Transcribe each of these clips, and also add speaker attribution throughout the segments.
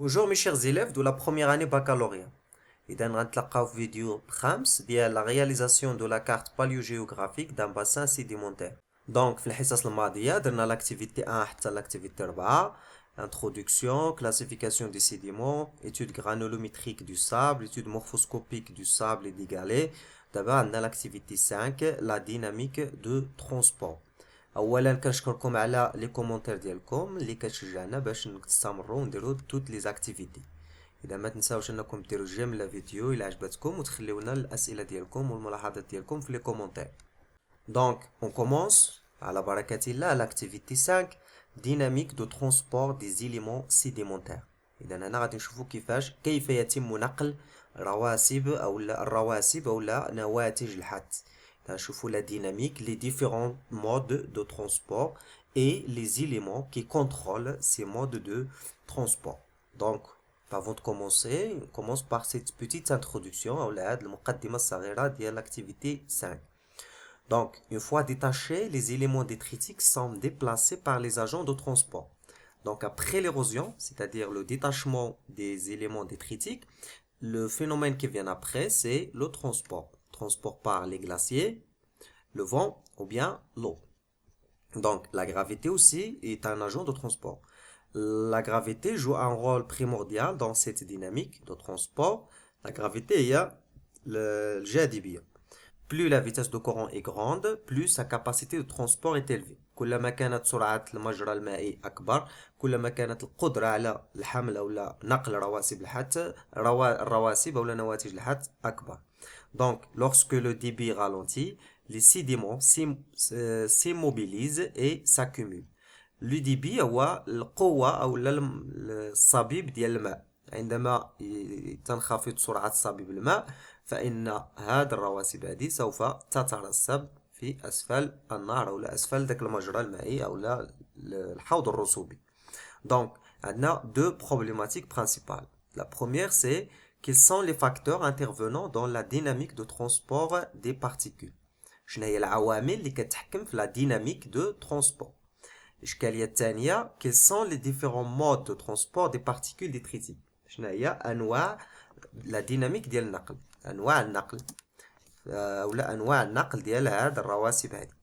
Speaker 1: Bonjour mes chers élèves de la première année baccalauréat. إذا غنتلقاو في فيديو 5 ديال la réalisation de la carte paléogéographique d'un bassin sédimentaire. Donc في الحصص الماضية درنا l'activité 1 حتى l'activité 4. Introduction, classification des sédiments, étude granulométrique du sable, étude morphoscopique du sable et des galets. دابا عندنا l'activité 5, la dynamique de transport. اولا كنشكركم على لي كومونتير ديالكم اللي كتشجعنا باش نستمروا ونديروا توت لي زاكتيفيتي. اذا ما تنساوش انكم ديروا جيم لا فيديو الا عجبتكم وتخليونا الاسئله ديالكم والملاحظات ديالكم في لي كومونتير. دونك اون كومونس على بركه الله لاكتيفيتي 5 ديناميك دو ترونسبور دي زيليمون سيديمونتير. اذا هنا غادي نشوفوا كيف يتم نقل الرواسب او نواتج الحث. نشوفوا la dynamique, les différents modes de transport et les éléments qui contrôlent ces modes de transport. Donc, avant de commencer, on commence par cette petite introduction ou المقدمة الصغيرة ديال l'activité 5. Donc, une fois détachés, les éléments détritiques sont déplacés par les agents de transport. Donc, après l'érosion, c'est-à-dire le détachement des éléments détritiques, le phénomène qui vient après, c'est le transport. Transport par les glaciers, le vent ou bien l'eau. Donc, la gravité aussi est un agent de transport. La gravité joue un rôle primordial dans cette dynamique de transport. La gravité est le الجاذبية. Plus la vitesse de courant est grande, plus sa capacité de transport est élevée. كلما كانت سرعة المجرى المائي أكبر، كلما كانت القدرة على الحمل أو نقل رواسب الحث الرواسب أو نواتج الحث أكبر. Donc, lorsque le débit ralentit, les sédiments s'immobilisent et s'accumulent. Le débit هو القوة أو الصبيب ديال الماء. عندما تنخفض سرعة صبيب الماء فإن هذه الرواسب هذه سوف تترسب في أسفل النهر أو أسفل ذاك المجرى المائي أو الحوض الرسوبي. Donc, on a deux problématiques principales. La première, c'est quels sont les facteurs intervenant dans la dynamique de transport des particules. شنو هي العوامل اللي كتحكم في la dynamique de transport. الإشكالية الثانية quels sont les différents modes de transport des particules détritiques. شنو هي أنواع la dynamique ديال النقل. أنواع النقل ولا أنواع النقل ديال هاد الرواسب هادي.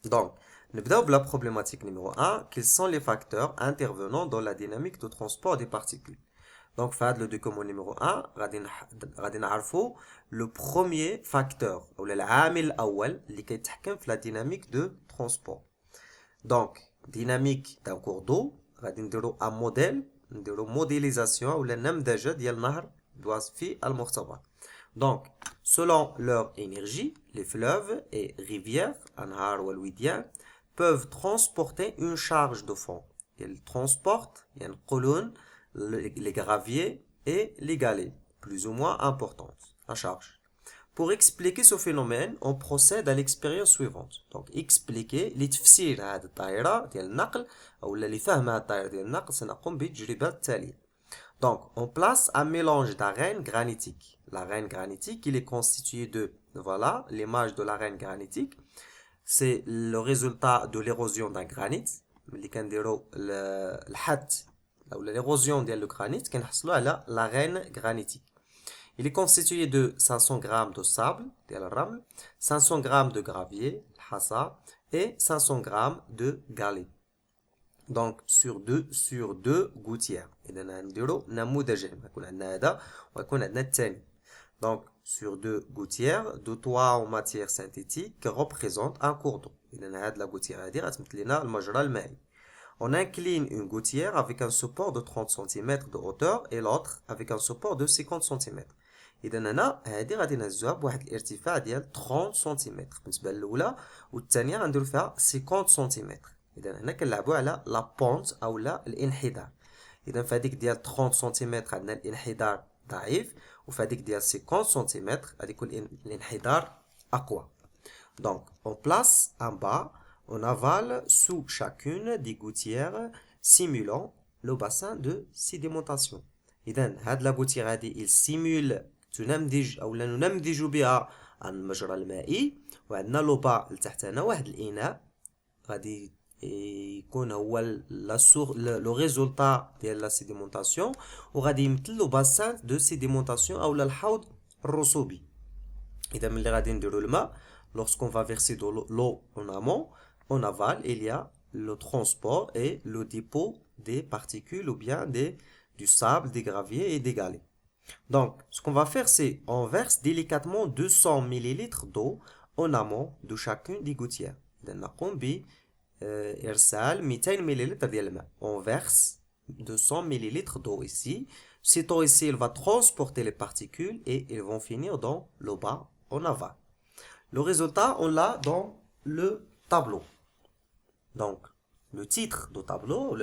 Speaker 1: Donc, نبداو بلا problématique numéro 1. Quels sont les facteurs intervenant dans la dynamique de transport des particules. Donc, في هاد le document numéro 1 غادي نعرفو le premier facteur أو العامل الأول اللي كيتحكم في la dynamique de transport. Donc, dynamique d'un cours d'eau غادي نديرو un modèle نديرو modélisation ولا نمذجة ديال نهر دواز في المختبر. Donc, selon leur énergie, les fleuves et rivières, أنهار والوديان, peuvent transporter une charge de fond. Ils transportent ينقلون les graviers et les galets, plus ou moins importantes, la charge. Pour expliquer ce phénomène, on procède à l'expérience suivante. Donc, expliquer لتفسير هذه الدائرة ديال النقل أو لفهم هذه الدائرة ديال النقل سنقوم بالتجربة التالية. Donc, on place un mélange d'arène granitique. L'arène granitique, il est constitué de, voilà, l'image de l'arène granitique. C'est le résultat de l'érosion d'un granit. اللي كنديرو الحث أو l'érosion ديال le granit كنحصلو على l'arène granitique. Il est constitué de 500 grammes de sable ديال الرمل, 500 grammes de gravier, الحصى, et 500 grammes de galets. Donc, sur deux gouttières. إذا نديرو نموذجين. يكون عندنا هذا ويكون عندنا الثاني. Donc, sur deux gouttières de toit en matière synthétique qui représente un cours d'eau. إذا هاد لا gouttière هادي غتمثل لنا المجرى المائي. On incline une gouttière avec un support de 30 cm de hauteur et l'autre avec un support de 50 cm. إذا هنا هادي غادي نهزوها بواحد الارتفاع ديال 30 سنتيمتر بالنسبة للأولى والثانية غنديرو فيها 50 سنتيمتر. إذا هنا كنلعبو على لا بونت أو لا الانحدار. إذا في هاديك ديال 30 سنتيمتر عندنا الانحدار ضعيف وفي هاديك ديال 50 سنتيمتر غادي يكون الانحدار أقوى. Donc, on place en bas, on avale sous chacune des gouttières simulant le bassin de sédimentation. إذا هاد لا gouttière هادي il simule تنمذج أو ننمذج بها المجرى المائي وعندنا لو با لتحت هنا واحد الإناء غادي يكون هو لو ريزولتا ديال لا سيديمونطاسيون، وغادي يمثل له باسان دو سيديمونطاسيون اولا الحوض الرسوبي. اذا ملي غادي نديرو الماء lorsqu'on va verser de l'eau en amont, en aval il y a le transport et le dépôt des particules ou bien du sable, des graviers et des galets. Donc, ce qu'on va faire, c'est on verse délicatement 200 ml d'eau en amont de chacune des gouttières. On verse 200 ml d'eau ici. Cette eau ici, elle va transporter les particules et elles vont finir dans le bas en aval. Le résultat, on l'a dans le tableau. Donc, le titre du tableau,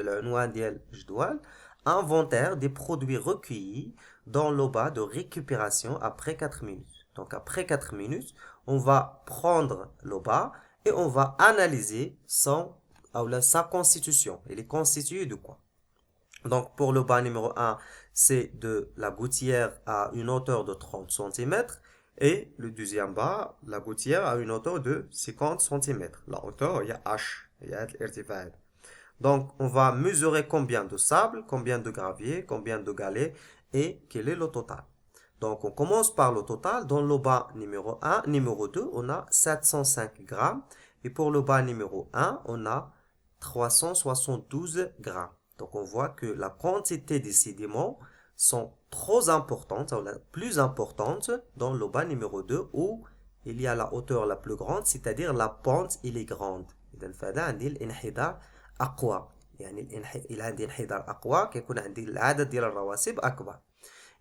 Speaker 1: inventaire des produits recueillis dans le bas de récupération après 4 minutes. Donc, après 4 minutes, on va prendre le bas et on va analyser sa constitution. Il est constitué de quoi? Donc, pour le bas numéro 1, c'est de la gouttière à une hauteur de 30 cm. Et le deuxième bas, la gouttière à une hauteur de 50 cm. La hauteur, il y a H. Il y a l'irtifad. Donc, on va mesurer combien de sable, combien de gravier, combien de galets et quel est le total. Donc, on commence par le total. Dans le bas numéro 1, numéro 2, on a 705 grammes. Et pour le bas numéro 1, on a 372 grammes. Donc, on voit que la quantité des sédiments sont trop importantes, ou la plus importante dans le bas numéro 2 où il y a la hauteur la plus grande, c'est-à-dire la pente, il est grande. إذا فهذا عندي الانحدار أقوى، يعني إلى عندي انحدار أقوى كيكون عندي العدد ديال الرواسب أكبر.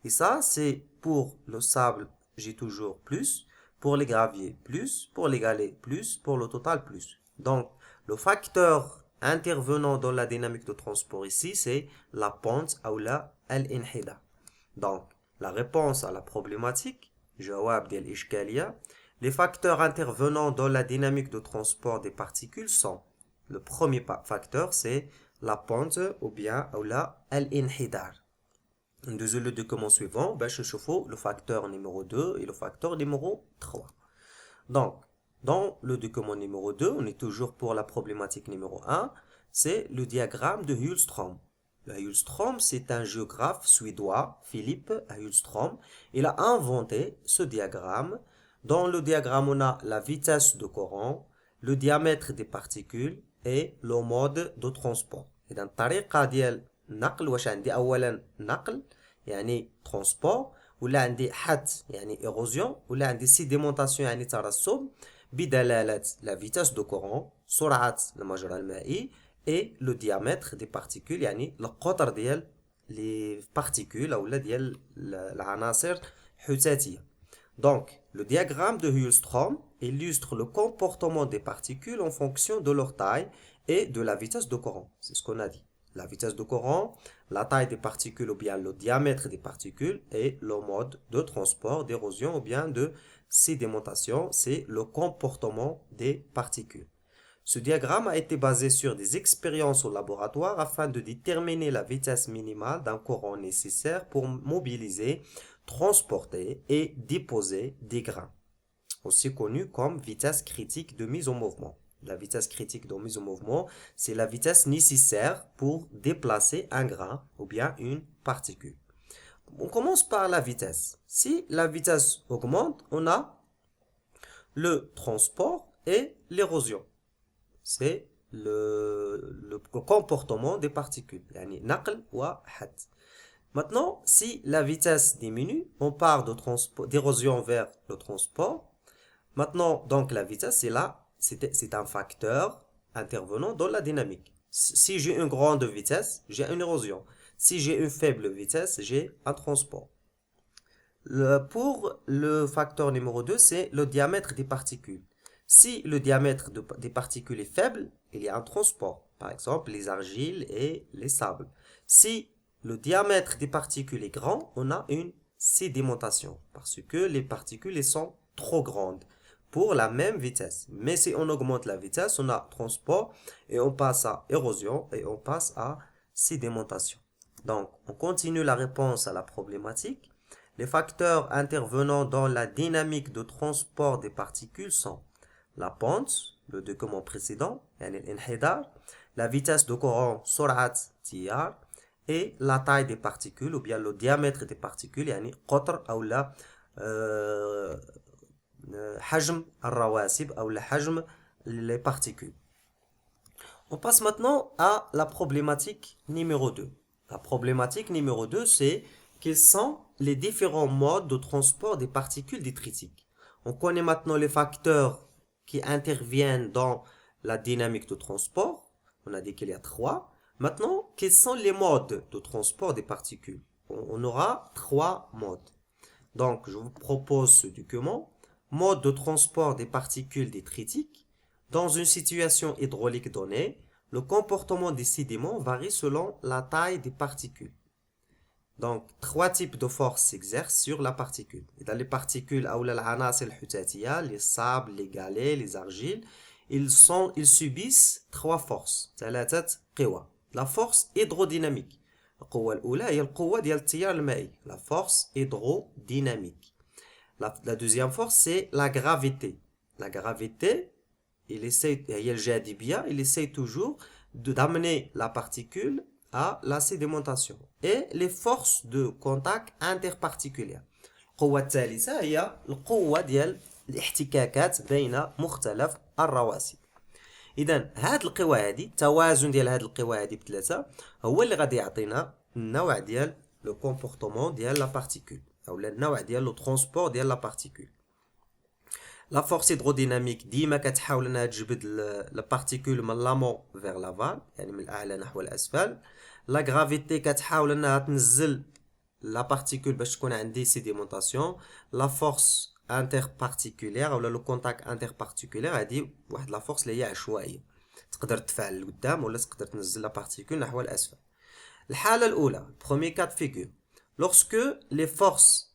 Speaker 1: Et ça, c'est pour le sable, j'ai toujours plus, pour les graviers plus, pour les galets plus, pour le total plus. Donc, le facteur intervenant dans la dynamique de transport ici, c'est la pente ou l'inhidar. Donc, la réponse à la problématique, جواب ديال الإشكالية. Les facteurs intervenant dans la dynamique de transport des particules sont, le premier facteur, c'est la pente ou bien l'inhidar. Nous le document suivant, je chauffe le facteur numéro 2 et le facteur numéro 3. Donc, dans le document numéro 2, on est toujours pour la problématique numéro 1, c'est le diagramme de Hjulström. Hjulström, c'est un géographe suédois, Philippe Hjulström. Il a inventé ce diagramme. Dans le diagramme, on a la vitesse de courant, le diamètre des particules et le mode de transport. Et dans الطريقة ديال النقل واش عندي أولا نقل يعني transport ولا عندي حد يعني érosion ولا عندي sédimentation يعني ترسب بدلالة la vitesse de courant سرعة المجرى المائي et le diamètre des particules يعني القطر ديال les particules أو ديال العناصر حساتية. Donc, le diagramme de Hjulström illustre le comportement des particules en fonction de leur taille et de la vitesse de courant. C'est ce qu'on a dit. La vitesse de courant, la taille des particules ou bien le diamètre des particules et le mode de transport, d'érosion ou bien de sédimentation, c'est le comportement des particules. Ce diagramme a été basé sur des expériences au laboratoire afin de déterminer la vitesse minimale d'un courant nécessaire pour mobiliser, transporter et déposer des grains, aussi connue comme vitesse critique de mise en mouvement. La vitesse critique de mise en mouvement, c'est la vitesse nécessaire pour déplacer un grain ou bien une particule. On commence par la vitesse. Si la vitesse augmente, on a le transport et l'érosion. C'est le comportement des particules. يعني نقل وحد. Maintenant, si la vitesse diminue, on part d'érosion vers le transport. Maintenant, donc la vitesse, c'est là, c'est un facteur intervenant dans la dynamique. Si j'ai une grande vitesse, j'ai une érosion. Si j'ai une faible vitesse, j'ai un transport. Pour le facteur numéro 2, c'est le diamètre des particules. Si le diamètre des particules est faible, il y a un transport. Par exemple, les argiles et les sables. Si le diamètre des particules est grand, on a une sédimentation. Parce que les particules sont trop grandes pour la même vitesse. Mais si on augmente la vitesse, on a transport et on passe à érosion et on passe à sédimentation. Donc, on continue la réponse à la problématique. Les facteurs intervenant dans la dynamique de transport des particules sont la pente, le document précédent, يعني الانحدار, la vitesse de courant سرعة تيار, et la taille des particules ou bien le diamètre des particules, يعني قطر أو لا حجم الرواسب أو لا حجم les particules. On passe maintenant à la problématique numéro 2. La problématique numéro 2, c'est quels sont les différents modes de transport des particules détritiques. On connaît maintenant les facteurs qui interviennent dans la dynamique de transport. On a dit qu'il y a 3. Maintenant, quels sont les modes de transport des particules? On aura 3 modes. Donc, je vous propose ce document. Mode de transport des particules détritiques. Dans une situation hydraulique donnée, le comportement des sédiments varie selon la taille des particules. Donc, 3 types de forces s'exercent sur la particule. Et dans les particules, les sables, les galets, les argiles, ils subissent 3 forces. La force hydrodynamique. La force hydrodynamique. La deuxième force, c'est la gravité. La gravité, il essaie toujours d'amener la particule à la sédimentation. Et les forces de contact interparticulaires. القوة الثالثة هي القوة ديال الاحتكاكات بين مختلف الرواسب. إذا هاد القوى هادي التوازن ديال هاد القوى هادي بثلاثة هو اللي غادي يعطينا النوع ديال لو كومبورتمون ديال لا بارتيكول أو النوع ديال لو ترونسبور ديال لا بارتيكول. لا فورس هيدروديناميك ديما كتحاول انها تجبد لا بارتيكول من لامون فيغ لافال يعني من الاعلى نحو الاسفل. لا غرافيتي كتحاول انها تنزل لا بارتيكول باش تكون عندي سيديمونطاسيون. لا فورس انتر بارتيكولير ولا لو كونتاكت انتر بارتيكولير هذه واحد لا فورس اللي هي عشوائيه تقدر تفعل لقدام ولا تقدر تنزل لا بارتيكول نحو الاسفل. الحاله الاولى بروميي كات فيغور lorsque les forces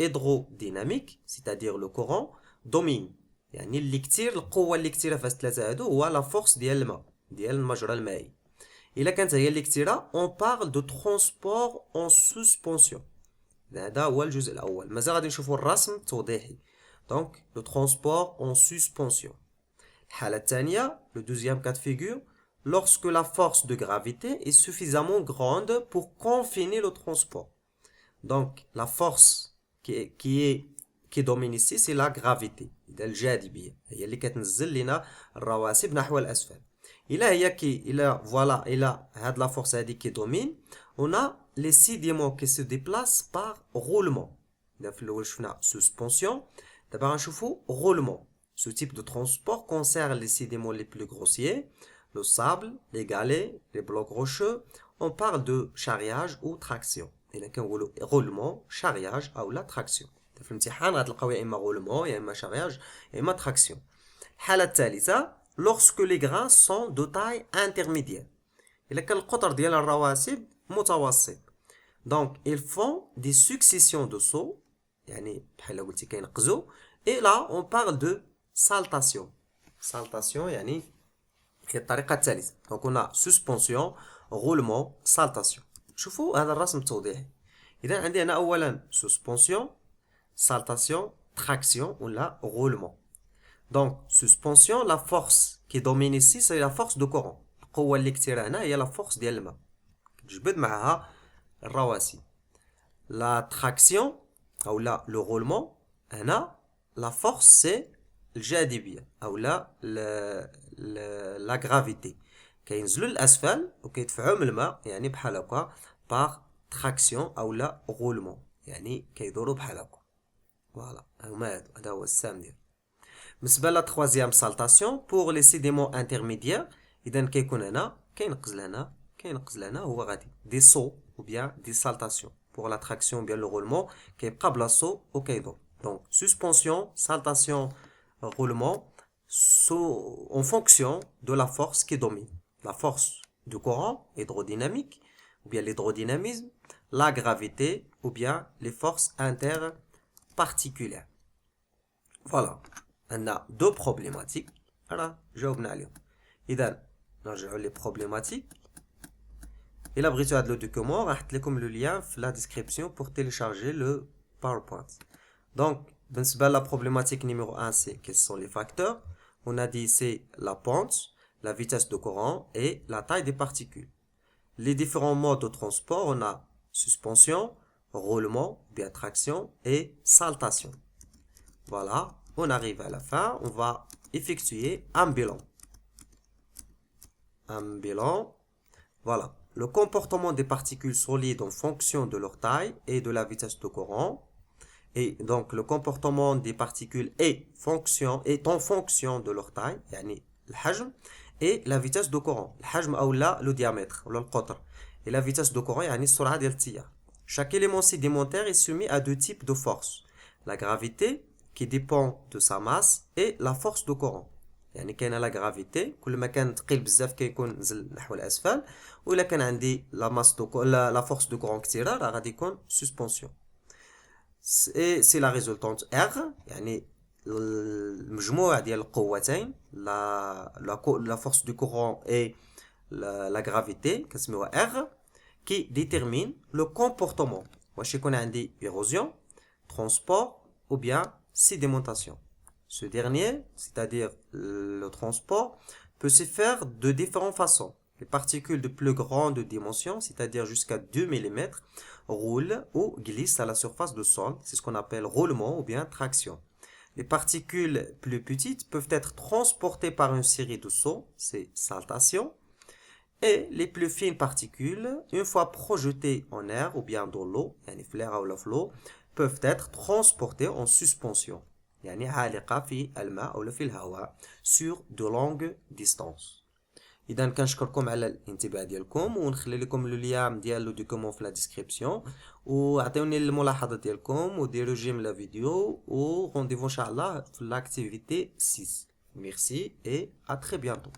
Speaker 1: hydrodynamiques c'est-à-dire le courant دومين يعني اللي كتير القوه اللي كتيره في الثلاثه هادو هو لا فورس ديال الماء ديال المجرى المائي. الا كانت هي اللي كتيره اون بارل دو ترونسبور اون سسبونسيون. هذا هو الجزء الاول. مازال غادي نشوفوا الرسم التوضيحي. دونك لو ترونسبور اون سسبونسيون. الحاله الثانيه لو دوزيام كات فيغور lorsque la force de gravité est suffisamment grande pour confiner le transport. Donc la force qui domine ici c'est la gravité. الجاذبية هي اللي كتنزل لنا الرواسب نحو الأسفل. إلا هاد la force هادي qui domine, on a les sédiments qui se déplacent par roulement. في الأول شفنا suspension, دابا غنشوفو roulement. Ce type de transport concerne les sédiments les plus grossiers, le sable, les galets, les blocs rocheux. On parle de charriage ou traction. إلا كنقولو roulement, charriage أو لا traction. في الامتحان غتلقاو يا اما غولمون يا اما شارياج يا اما تراكسيون. الحاله الثالثه lorsque les grains sont de taille intermédiaire. الا كان القطر ديال الرواسب متوسط. donc ils font des successions de sauts يعني بحال قلتي كينقزوا. et là on parle de saltation. saltation يعني هي الطريقه الثالثه. donc on a suspension, roulement, saltation. شوفوا هذا الرسم التوضيحي. اذا عندي هنا اولا suspension, saltation, traction ou la roulement. Donc, suspension, la force qui domine ici, c'est la force de courant. القوة اللي كتير هنا هي la force ديال الماء. كتجبد معها الرواسب. La traction أو لا le roulement هنا la force c'est الجاذبية أو لا la gravité. كينزلوا للأسفل وكيدفعوا من الماء يعني بحال هكا par traction أو لا roulement يعني كيدوروا بحال هكا. Voilà, هذا هو السام ديال. بالنسبه لا troisième saltation pour les sédiments intermédiaires اذا كيكون هنا كينقز لهنا كينقز لهنا هو غادي دي سو ou bien des saltations. pour la traction ou bien le roulement كيبقى بلا سو وكيدور. donc suspension, saltation, roulement en fonction de la force qui domine. la force du courant hydrodynamique ou bien l'hydrodynamisme, la gravité ou bien les forces interparticulaires. Voilà. On a deux problématiques. Alors, جاوبنا عليهم. إذا نرجعوا les problématiques. إلا بغيتو هاد لو دوكيومون راح نحط لكم لو لين في لا ديسكريبسيون بور télécharger le PowerPoint. Donc بالنسبة لا problématique numéro 1 c'est quels sont les facteurs. On a dit c'est la pente, la vitesse de courant et la taille des particules. Les différents modes de transport, on a suspension, roulement, bien traction et saltation. Voilà, on arrive à la fin, on va effectuer un bilan. Un bilan, voilà. Le comportement des particules solides en fonction de leur taille et de la vitesse de courant. Et donc le comportement des particules est en fonction de leur taille, يعني الحجم, et la vitesse de courant. الحجم أو لا le diamètre, ولا القطر. Et la vitesse de courant يعني السرعة ديال التيار. Chaque élément sédimentaire est soumis à deux types de forces. La gravité qui dépend de sa masse et la force de courant. يعني كاينه لا غرافيتي كل ما كان ثقيل بزاف كيكون نزل نحو الاسفل ولا كان عندي لا ماس دو لا فورس دو كورون كثيره راه غادي يكون سسبونسيون. Et c'est la résultante R, يعني المجموع ديال القوتين la force du courant et la gravité كنسميوها R qui détermine le comportement. واش يكون عندي érosion, transport ou bien sédimentation. Ce dernier, c'est-à-dire le transport, peut se faire de différentes façons. Les particules de plus grande dimension, c'est-à-dire jusqu'à 2 mm, roulent ou glissent à la surface du sol. C'est ce qu'on appelle roulement ou bien traction. Les particules plus petites peuvent être transportées par une série de sauts, c'est saltation. Et les plus fines particules, une fois projetées en air ou bien dans l'eau, يعني في l'air ou la flot, peuvent être transportées en suspension. يعني عالقة في الماء أو في الهواء sur de longues distances. إذا كنشكركم على الانتباه ديالكم ونخلي لكم اللين ديال لو دوكومون في لا ديسكريبسيون وعطيوني الملاحظات ديالكم وديروا جيم لا فيديو و رونديفو ان شاء الله في لاكتيفيتي 6. Merci et à très bientôt.